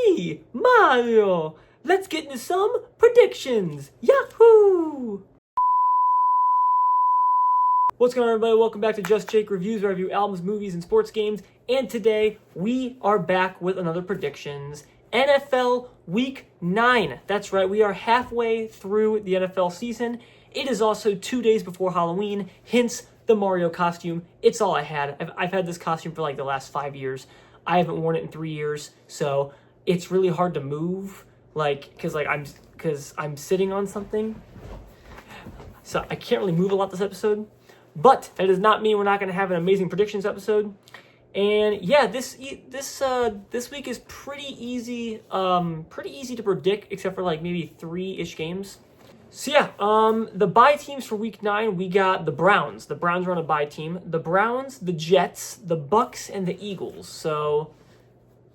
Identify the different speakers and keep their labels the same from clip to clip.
Speaker 1: me, Mario. Let's get into some predictions. Yahoo! What's going on, everybody? Welcome back to Just Jake Reviews, where I review albums, movies, and sports games. And today, we are back with another predictions. NFL Week 9. That's right, we are halfway through the NFL season. It is also 2 days before Halloween, hence the Mario costume. It's all I had. I've had this costume for like the last 5 years. I haven't worn it in 3 years, so it's really hard to move, because I'm sitting on something. So I can't really move a lot this episode. But that does not mean we're not going to have an amazing predictions episode. And yeah, this week is pretty easy to predict, except for like maybe 3-ish games. So yeah, the bye teams for Week 9, we got the Browns. The Browns are on a bye team. The Browns, the Jets, the Bucks, and the Eagles. So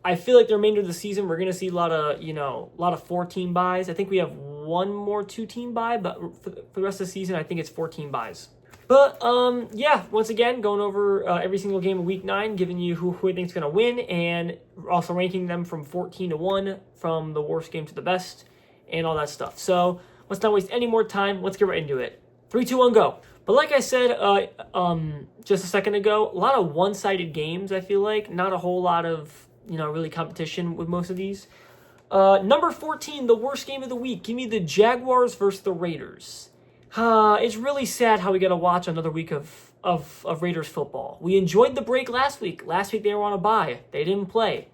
Speaker 1: I feel like the remainder of the season, we're going to see a lot of 4-team buys. I think we have one more 2-team buy, but for the rest of the season, I think it's 14 buys. But, yeah, once again, going over every single game of Week 9, giving you who I think is going to win, and also ranking them from 14 to 1, from the worst game to the best, and all that stuff. So let's not waste any more time. Let's get right into it. 3, 2, 1, go. But like I said just a second ago, a lot of one-sided games, I feel like. Not a whole lot of, really competition with most of these. Number 14, the worst game of the week. Give me the Jaguars versus the Raiders. It's really sad how we got to watch another week of Raiders football. We enjoyed the break last week. Last week they were on a bye. They didn't play.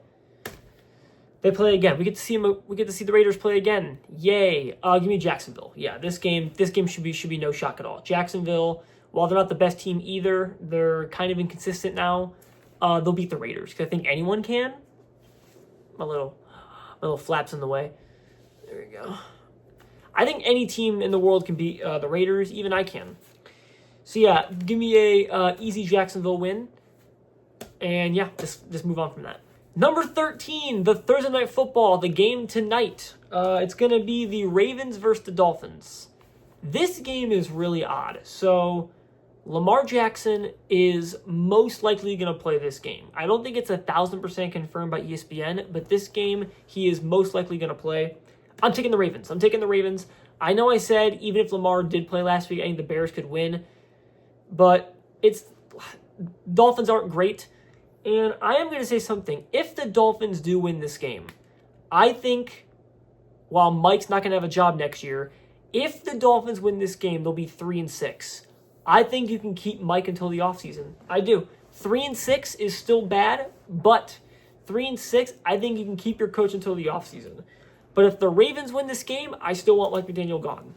Speaker 1: They play again. We get to see them. We get to see the Raiders play again. Yay! Give me Jacksonville. Yeah, this game should be no shock at all. Jacksonville, while they're not the best team either, they're kind of inconsistent now. They'll beat the Raiders because I think anyone can. My little flaps in the way. There we go. I think any team in the world can beat the Raiders. Even I can. So yeah, give me a easy Jacksonville win. And yeah, just move on from that. Number 13, the Thursday Night Football, the game tonight. It's going to be the Ravens versus the Dolphins. This game is really odd. So Lamar Jackson is most likely going to play this game. I don't think it's 1,000% confirmed by ESPN, but this game he is most likely going to play. I'm taking the Ravens. I know I said even if Lamar did play last week, I think the Bears could win. But Dolphins aren't great. And I am going to say something. If the Dolphins do win this game, I think, while Mike's not going to have a job next year, if the Dolphins win this game, they'll be 3-6. I think you can keep Mike until the offseason. I do. 3-6 is still bad, but 3-6, I think you can keep your coach until the offseason. But if the Ravens win this game, I still want Mike McDaniel gone.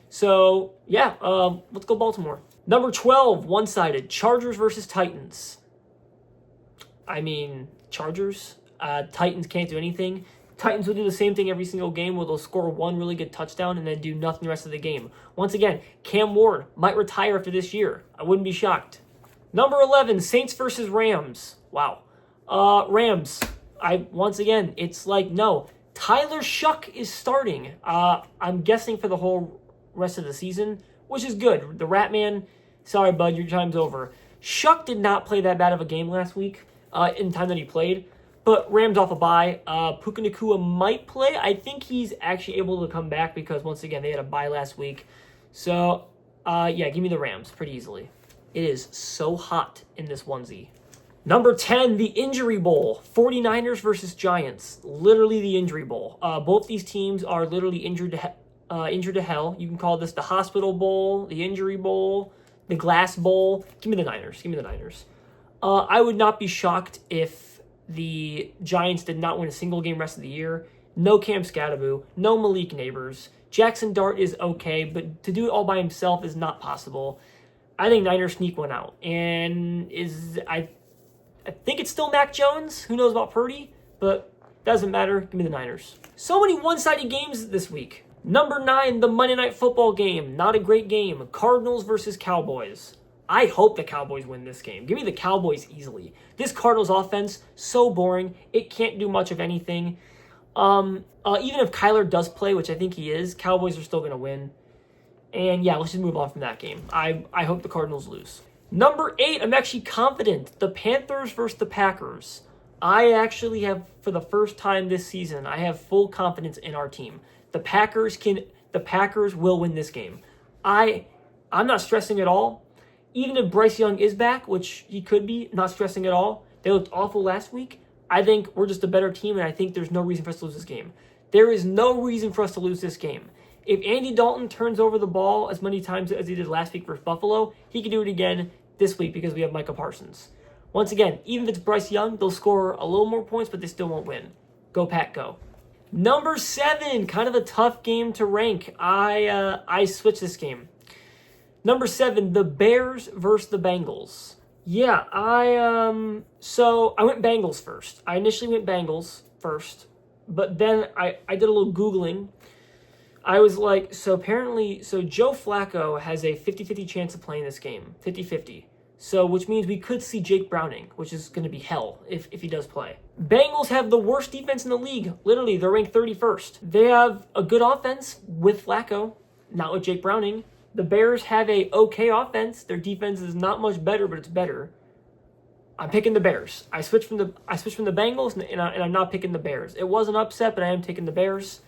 Speaker 1: So, yeah, let's go Baltimore. Number 12, one-sided, Chargers versus Titans. I mean, Chargers, Titans can't do anything. Titans will do the same thing every single game where they'll score one really good touchdown and then do nothing the rest of the game. Once again, Cam Ward might retire after this year. I wouldn't be shocked. Number 11, Saints versus Rams. Wow. Rams. It's like, no. Tyler Shuck is starting. I'm guessing for the whole rest of the season, which is good. The Rat Man, sorry, bud, your time's over. Shuck did not play that bad of a game last week in the time that he played, but Rams off a bye. Puka Nacua might play. I think he's actually able to come back because, once again, they had a bye last week. So, yeah, give me the Rams pretty easily. It is so hot in this onesie. Number 10, the Injury Bowl. 49ers versus Giants. Literally the Injury Bowl. Both these teams are literally injured to hell. You can call this the Hospital Bowl, the Injury Bowl, the Glass Bowl. Give me the Niners. I would not be shocked if the Giants did not win a single game rest of the year. No Cam Scatterboo. No Malik Neighbors. Jackson Dart is okay, but to do it all by himself is not possible. I think Niners sneak one out. And I think it's still Mac Jones. Who knows about Purdy? But doesn't matter. Give me the Niners. So many one-sided games this week. Number 9, the Monday Night Football game. Not a great game. Cardinals versus Cowboys. I hope the Cowboys win this game. Give me the Cowboys easily. This Cardinals offense, so boring. It can't do much of anything. Even if Kyler does play, which I think he is, Cowboys are still going to win. And yeah, let's just move on from that game. I hope the Cardinals lose. Number 8, I'm actually confident. The Panthers versus the Packers. I actually have, for the first time this season, I have full confidence in our team. The Packers will win this game. I'm not stressing at all. Even if Bryce Young is back, which he could be, not stressing at all. They looked awful last week. I think we're just a better team, and I think there's no reason for us to lose this game. There is no reason for us to lose this game. If Andy Dalton turns over the ball as many times as he did last week versus Buffalo, he can do it again this week because we have Micah Parsons. Once again, even if it's Bryce Young, they'll score a little more points, but they still won't win. Go Pack, go. Number 7, kind of a tough game to rank. I switched this game. Number 7, the Bears versus the Bengals. Yeah, so I went Bengals first. I initially went Bengals first, but then I did a little Googling. I was like, so Joe Flacco has a 50-50 chance of playing this game. 50-50. So, which means we could see Jake Browning, which is going to be hell if he does play. Bengals have the worst defense in the league. Literally, they're ranked 31st. They have a good offense with Flacco, not with Jake Browning. The Bears have a okay offense. Their defense is not much better, but it's better. I'm picking the Bears. I switched from the Bengals, and I'm not picking the Bears. It was an upset, but I am taking the Bears.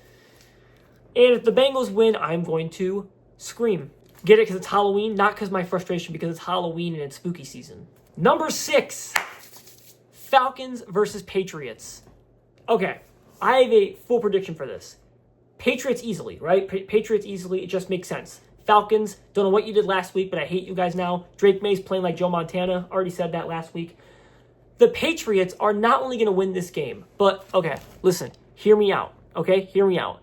Speaker 1: And if the Bengals win, I'm going to scream. Get it because it's Halloween, not because of my frustration, because it's Halloween and it's spooky season. Number 6, Falcons versus Patriots. Okay, I have a full prediction for this. Patriots easily, right? Patriots easily, it just makes sense. Falcons, don't know what you did last week, but I hate you guys now. Drake May's playing like Joe Montana. Already said that last week. The Patriots are not only going to win this game, but, okay, listen, hear me out, okay? Hear me out.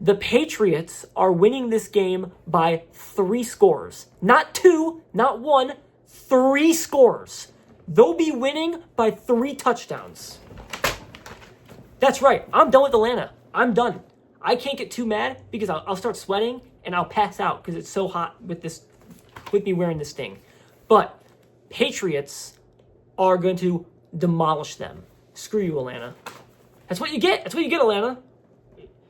Speaker 1: The Patriots are winning this game by 3 scores. Not 2, not 1, 3 scores. They'll be winning by 3 touchdowns. That's right, I'm done with Atlanta. I'm done. I can't get too mad because I'll start sweating and I'll pass out because it's so hot with me wearing this thing. But Patriots are going to demolish them. Screw you, Atlanta. That's what you get. That's what you get, Atlanta.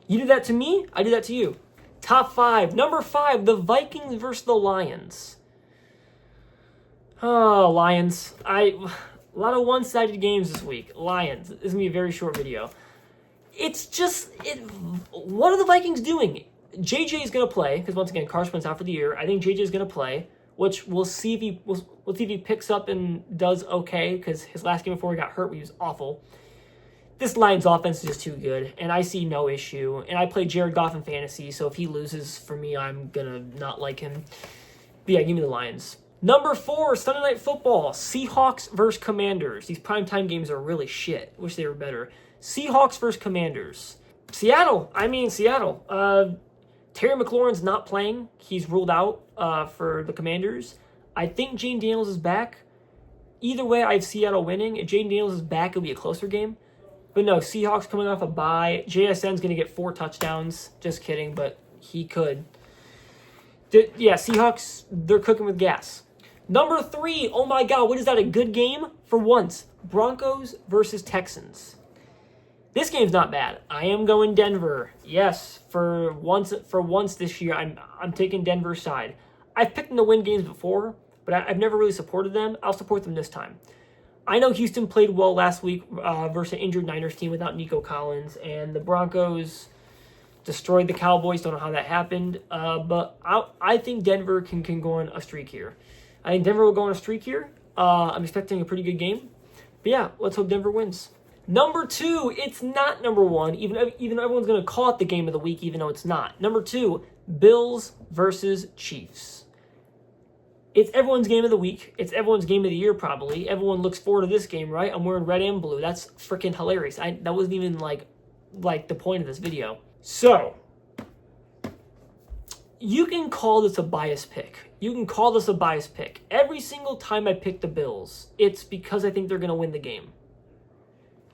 Speaker 1: You did that to me, I did that to you. Top 5. Number 5, the Vikings versus the Lions. Oh, Lions. A lot of one-sided games this week. Lions. This is going to be a very short video. It's just, what are the Vikings doing? JJ is going to play, because once again, Carson Wentz out for the year. I think JJ is going to play, which we'll see if he picks up and does okay, because his last game before he got hurt, he was awful. This Lions offense is just too good, and I see no issue. And I play Jared Goff in fantasy, so if he loses for me, I'm going to not like him. But yeah, give me the Lions. Number 4, Sunday Night Football. Seahawks versus Commanders. These primetime games are really shit. Wish they were better. Seahawks versus Commanders. Seattle. Terry McLaurin's not playing. He's ruled out for the Commanders. I think Jane Daniels is back. Either way, I have Seattle winning. If Jane Daniels is back, it'll be a closer game. But no, Seahawks coming off a bye. JSN's going to get 4 touchdowns. Just kidding, but he could. Yeah, Seahawks, they're cooking with gas. Number 3, oh my God, what is that, a good game? For once, Broncos versus Texans. This game's not bad. I am going Denver. Yes, for once this year, I'm taking Denver's side. I've picked them to win games before, but I've never really supported them. I'll support them this time. I know Houston played well last week versus an injured Niners team without Nico Collins, and the Broncos destroyed the Cowboys. Don't know how that happened, but I think Denver can go on a streak here. I think Denver will go on a streak here. I'm expecting a pretty good game. But yeah, let's hope Denver wins. Number 2, it's not number 1, even though everyone's going to call it the game of the week, even though it's not. Number 2, Bills versus Chiefs. It's everyone's game of the week. It's everyone's game of the year, probably. Everyone looks forward to this game, right? I'm wearing red and blue. That's freaking hilarious. That wasn't even like the point of this video. So, you can call this a bias pick. Every single time I pick the Bills, it's because I think they're going to win the game.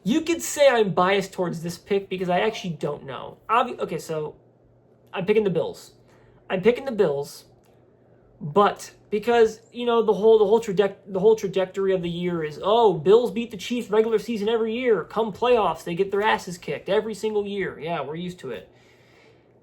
Speaker 1: You could say I'm biased towards this pick because I actually don't know. Okay, so I'm picking the Bills. But because, you know, the whole trajectory of the year is, oh, Bills beat the Chiefs regular season every year. Come playoffs, they get their asses kicked every single year. Yeah, we're used to it.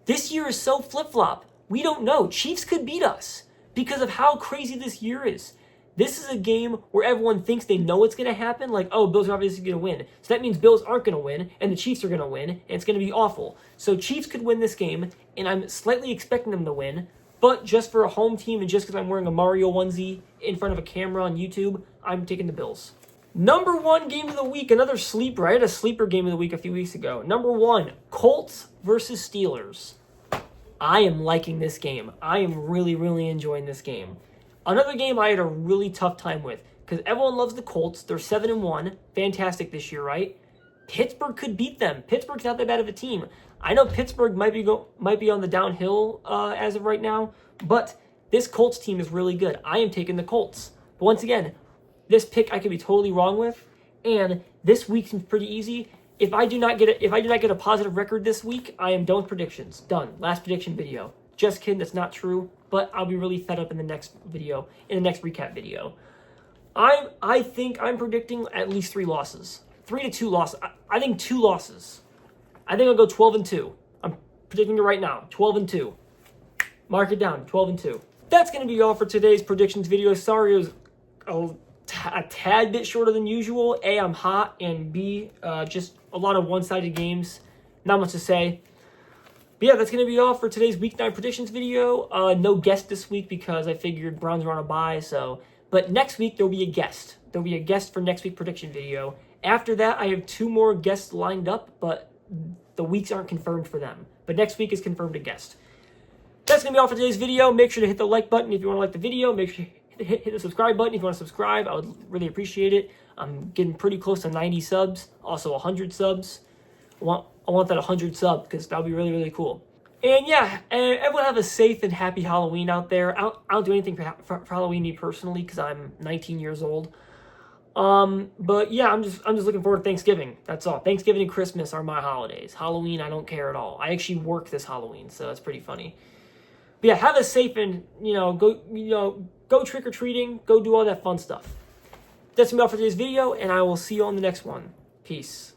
Speaker 1: This year is so flip-flop. We don't know. Chiefs could beat us because of how crazy this year is. This is a game where everyone thinks they know what's going to happen. Like, oh, Bills are obviously going to win. So that means Bills aren't going to win, and the Chiefs are going to win, and it's going to be awful. So Chiefs could win this game, and I'm slightly expecting them to win. But just for a home team and just because I'm wearing a Mario onesie in front of a camera on YouTube, I'm taking the Bills. Number 1 game of the week, another sleeper. I had a sleeper game of the week a few weeks ago. Number 1, Colts versus Steelers. I am liking this game. I am really, really enjoying this game. Another game I had a really tough time with because everyone loves the Colts. They're 7-1, fantastic this year, right? Pittsburgh could beat them. Pittsburgh's not that bad of a team. I know Pittsburgh might be on the downhill as of right now, but this Colts team is really good. I am taking the Colts. But once again, this pick I could be totally wrong with, and this week seems pretty easy. If I do not get a positive record this week, I am done with predictions. Done. Last prediction video. Just kidding, that's not true, but I'll be really fed up in the next video, in the next recap video. I think I'm predicting at least 3 losses. 3 to 2 losses. I think 2 losses. I think I'll go 12-2. I'm predicting it right now. 12-2. Mark it down. 12-2. That's going to be all for today's predictions video. Sorry it was a tad bit shorter than usual. A, I'm hot, and B, just a lot of one-sided games. Not much to say. But yeah, that's going to be all for today's Week 9 predictions video. No guest this week because I figured Browns were on a bye. But next week, there'll be a guest. There'll be a guest for next week's prediction video. After that, I have 2 more guests lined up, but the weeks aren't confirmed for them. But next week is confirmed a guest. That's going to be all for today's video. Make sure to hit the like button if you want to like the video. Make sure to hit the subscribe button if you want to subscribe. I would really appreciate it. I'm getting pretty close to 90 subs, also 100 subs. I want that 100 sub because that would be really, really cool. And yeah, everyone have a safe and happy Halloween out there. I don't do anything for Halloween me personally because I'm 19 years old. But yeah, I'm just looking forward to Thanksgiving. That's all. Thanksgiving and Christmas are my holidays. Halloween, I don't care at all. I actually work this Halloween, so that's pretty funny. But yeah, have a safe and go trick or treating, go do all that fun stuff. That's gonna be all for today's video, and I will see you on the next one. Peace.